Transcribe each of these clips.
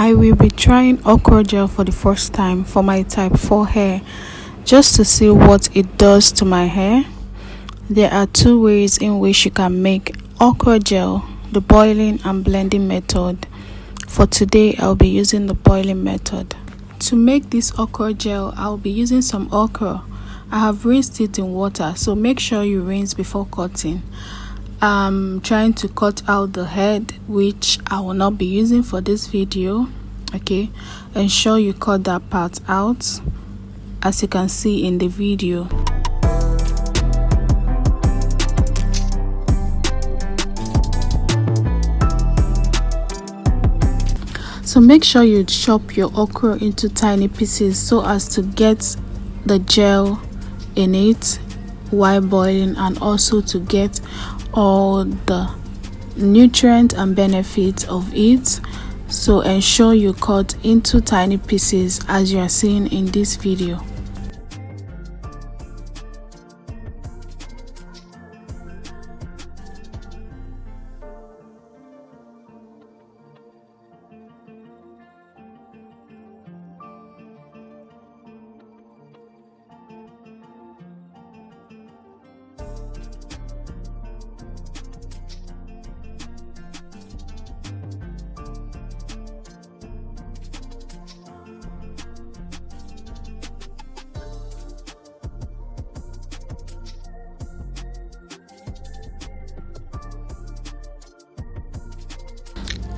I will be trying okra gel for the first time for my type 4 hair, just to see what it does to my hair. There are two ways in which you can make okra gel: the boiling and blending method. For today, I'll be using the boiling method. To make this okra gel, I'll be using some okra. I have rinsed it in water, so make sure you rinse before cutting. I'm trying to cut out the head, which I will not be using for this video. Okay, ensure you cut that part out, as you can see in the video. So make sure you chop your okra into tiny pieces so as to get the gel in it while boiling, and also to get all the nutrients and benefits of it. So ensure you cut into tiny pieces as you are seeing in this video.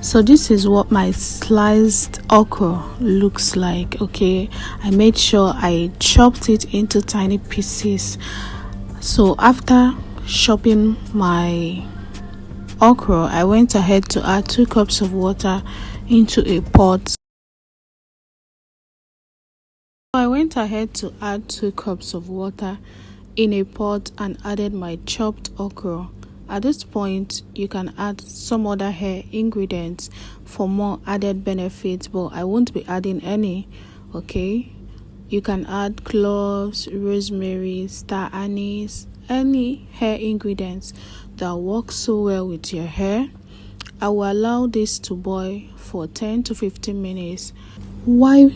So this is what my sliced okra looks like. Okay, I made sure I chopped it into tiny pieces. So after chopping my okra, I went ahead to add 2 cups of water into a pot. I went ahead to add 2 cups of water in a pot and added my chopped okra. At this point, you can add some other hair ingredients for more added benefits, but I won't be adding any. Okay, you can add cloves, rosemary, star anise, any hair ingredients that work so well with your hair. I will allow this to boil for 10 to 15 minutes. While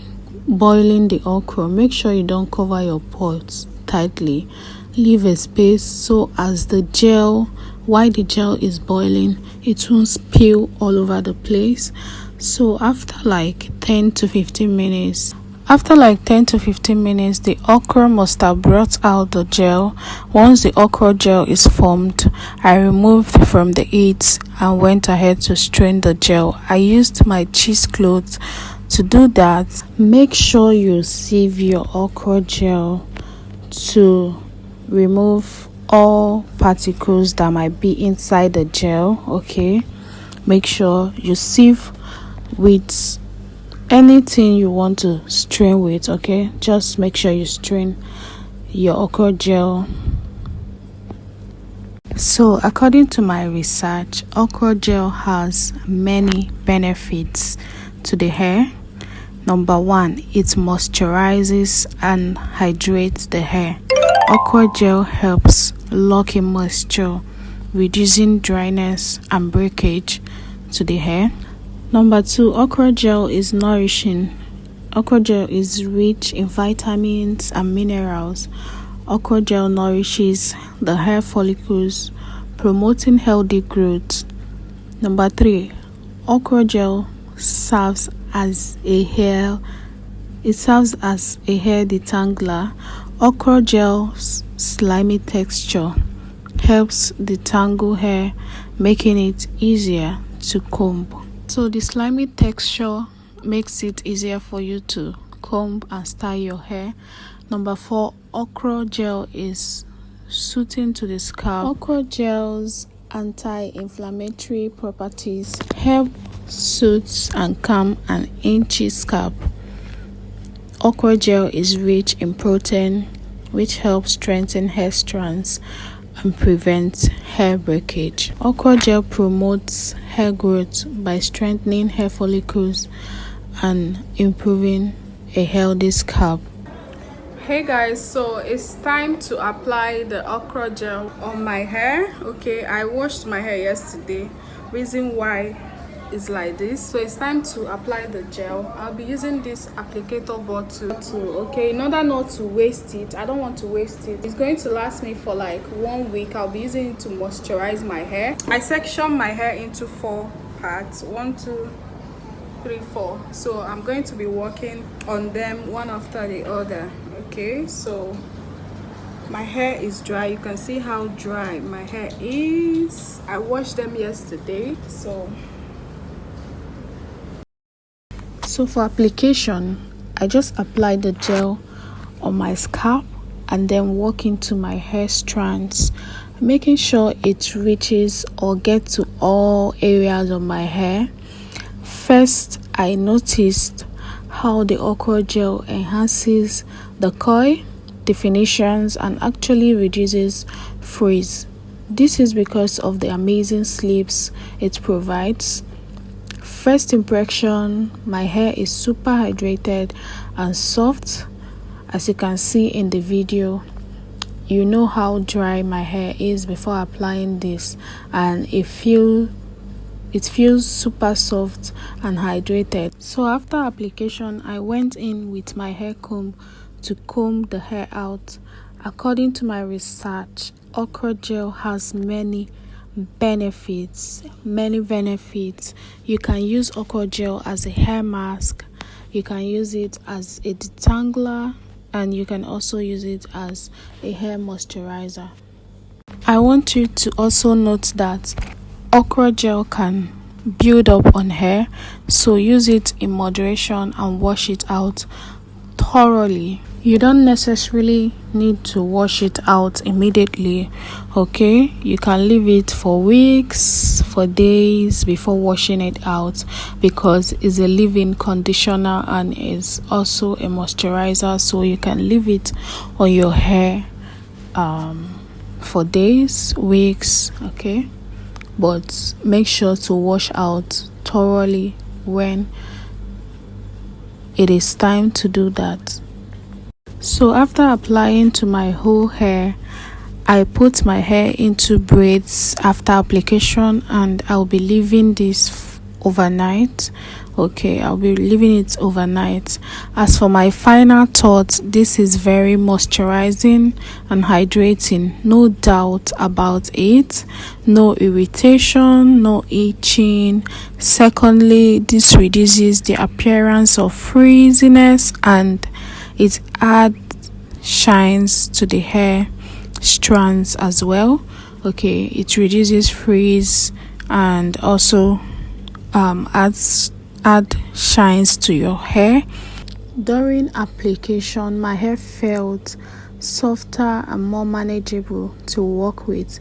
boiling the okra, make sure you don't cover your pot tightly. Leave a space so as the gel, while the gel is boiling, it won't spill all over the place. So after like 10 to 15 minutes, the okra must have brought out the gel. Once the okra gel is formed, I removed from the heat and went ahead to strain the gel. I used my cheesecloth to do that. Make sure you sieve your okra gel to remove all particles that might be inside the gel. Okay, make sure you sieve with anything you want to strain with. Okay, just make sure you strain your okra gel. So according to my research, okra gel has many benefits to the hair. Number 1, it moisturizes and hydrates the hair. Okra gel helps lock in moisture, reducing dryness and breakage to the hair. Number 2, okra gel is nourishing. Okra gel is rich in vitamins and minerals. Okra gel nourishes the hair follicles, promoting healthy growth. Number 3, okra gel serves as a hair detangler. Okra gel's slimy texture helps detangle hair, making it easier to comb. So the slimy texture makes it easier for you to comb and style your hair. Number 4, okra gel is soothing to the scalp. Okra gel's anti-inflammatory properties help soothe and calm an itchy scalp. Okra gel is rich in protein, which helps strengthen hair strands and prevent hair breakage. Okra gel promotes hair growth by strengthening hair follicles and improving a healthy scalp. Hey guys, so it's time to apply the okra gel on my hair. Okay, I washed my hair yesterday. Reason why is like this. So it's time to apply the gel. I'll be using this applicator bottle, okay, in order not to waste it. I don't want to waste it. It's going to last me for like 1 week. I'll be using it to moisturize my hair. I section my hair into 4 parts, 1, 2, 3, 4. So I'm going to be working on them one after the other. Okay, so my hair is dry. You can see how dry my hair is. I washed them yesterday. So for application, I just apply the gel on my scalp and then work into my hair strands, making sure it reaches or gets to all areas of my hair. First, I noticed how the Okra gel enhances the coil, definitions, and actually reduces frizz. This is because of the amazing sleeps it provides. First impression, my hair is super hydrated and soft. As you can see in the video, you know how dry my hair is before applying this, and it feels super soft and hydrated. So after application, I went in with my hair comb to comb the hair out. According to my research, Okra gel has many benefits. You can use Okra gel as a hair mask, you can use it as a detangler, and you can also use it as a hair moisturizer. I want you to also note that Okra gel can build up on hair, so use it in moderation and wash it out thoroughly. You don't necessarily need to wash it out immediately, okay? You can leave it for weeks, for days before washing it out, because it's a leave-in conditioner and is also a moisturizer. So you can leave it on your hair for days, weeks, okay? But make sure to wash out thoroughly when it is time to do that. So after applying to my whole hair, I put my hair into braids after application, and I'll be leaving this overnight. Okay, I'll be leaving it overnight. As for my final thoughts, this is very moisturizing and hydrating, no doubt about it. No irritation, no itching. Secondly, this reduces the appearance of frizziness, and it adds shines to the hair strands as well. Okay, it reduces frizz and also add shines to your hair. During application, my hair felt softer and more manageable to work with,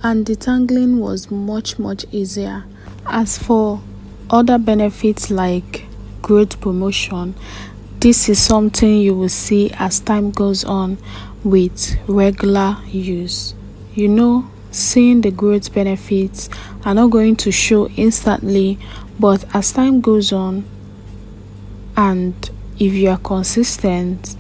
and detangling was much easier. As for other benefits like growth promotion, this is something you will see as time goes on with regular use. You know, seeing the growth benefits are not going to show instantly, but as time goes on, and if you are consistent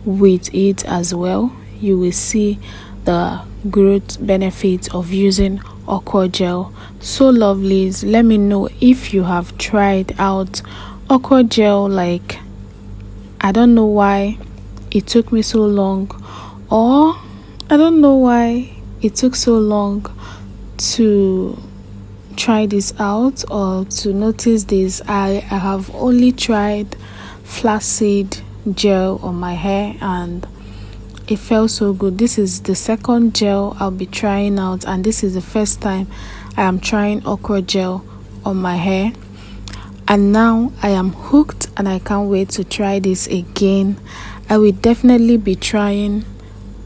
with it as well, you will see the growth benefits of using Okra gel. So lovelies, let me know if you have tried out Okra gel. Like, I don't know why it took me so long, or I don't know why it took so long to try this out or to notice this. I have only tried flaxseed gel on my hair and it felt so good. This is the second gel I'll be trying out, and this is the first time I am trying Okra gel on my hair, and now I am hooked and I can't wait to try this again. I will definitely be trying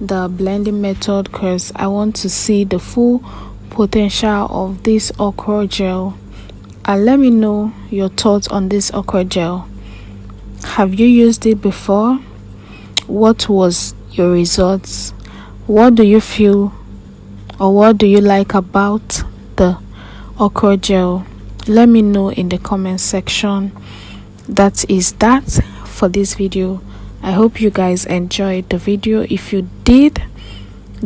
the blending method because I want to see the full potential of this Okra gel. And let me know your thoughts on this Okra gel. Have you used it before? What was your results? What do you feel, or what do you like about the Okra gel? Let me know in the comment section. That is that for this video. I hope you guys enjoyed the video. If you did,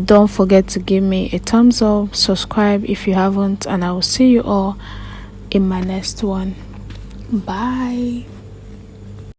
don't forget to give me a thumbs up, subscribe if you haven't, and I will see you all in my next one. Bye.